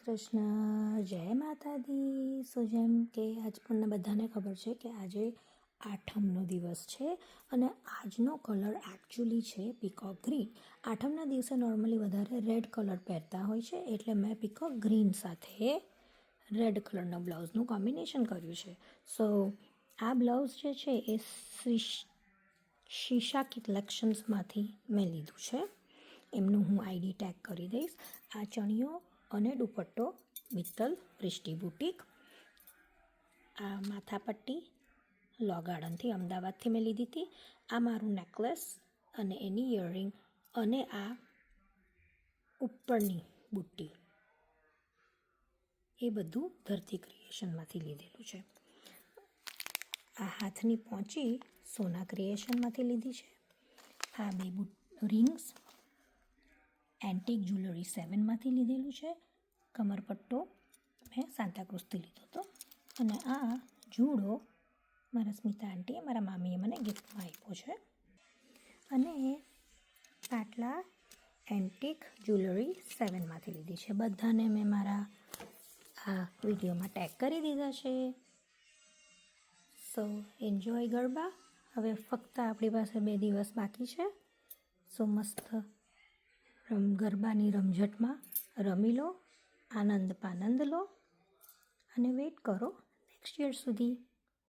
કૃષ્ણ, જય માતાજી. સો જેમ કે આપણને બધાને ખબર છે કે આજે આઠમનો દિવસ છે અને આજનો કલર એકચ્યુઅલી છે પીકોક ગ્રીન. આઠમના દિવસે નોર્મલી વધારે રેડ કલર પહેરતા હોય છે, એટલે મેં પીકોક ગ્રીન સાથે રેડ કલરના બ્લાઉઝનું કોમ્બિનેશન કર્યું છે. સો આ બ્લાઉઝ જે છે એ શીશા કલેક્શન્સમાંથી મેં લીધું છે. એમનું હું આઈડી ટેગ કરી દઈશ. આ ચણિયો અને દુપટ્ટો મિત્તલ પ્રિસ્ટી બુટીક. આ માથાપટ્ટી લો ગાર્ડનથી અમદાવાદથી મેં લીધી હતી. આ મારું નેકલેસ અને એની ઇયરિંગ અને આ ઉપરની બુટ્ટી એ બધું ધરતી ક્રિએશનમાંથી લીધેલું છે. આ હાથની પહોંચી સોના ક્રિએશનમાંથી લીધી છે. આ બે રિંગ્સ એન્ટિક જ્વેલરી 7માંથી લીધેલું છે. કમરપટ્ટો મેં સાંતાક્રુઝથી લીધો હતો અને આ જુડો મારા સ્મિતા આંટીએ, મારા મામીએ મને ગિફ્ટમાં આપ્યો છે. અને પાટલા એન્ટિક જ્વેલરી 7માંથી લીધી છે. બધાને મેં મારા આ વિડીયોમાં ટેગ કરી દીધા છે. સો એન્જોય ગરબા. હવે ફક્ત આપણી પાસે 2 દિવસ બાકી છે. સો મસ્ત ગરબાની રમઝટમાં રમી લો, આનંદ પાનંદ લો અને વેઇટ કરો નેક્સ્ટ યર સુધી.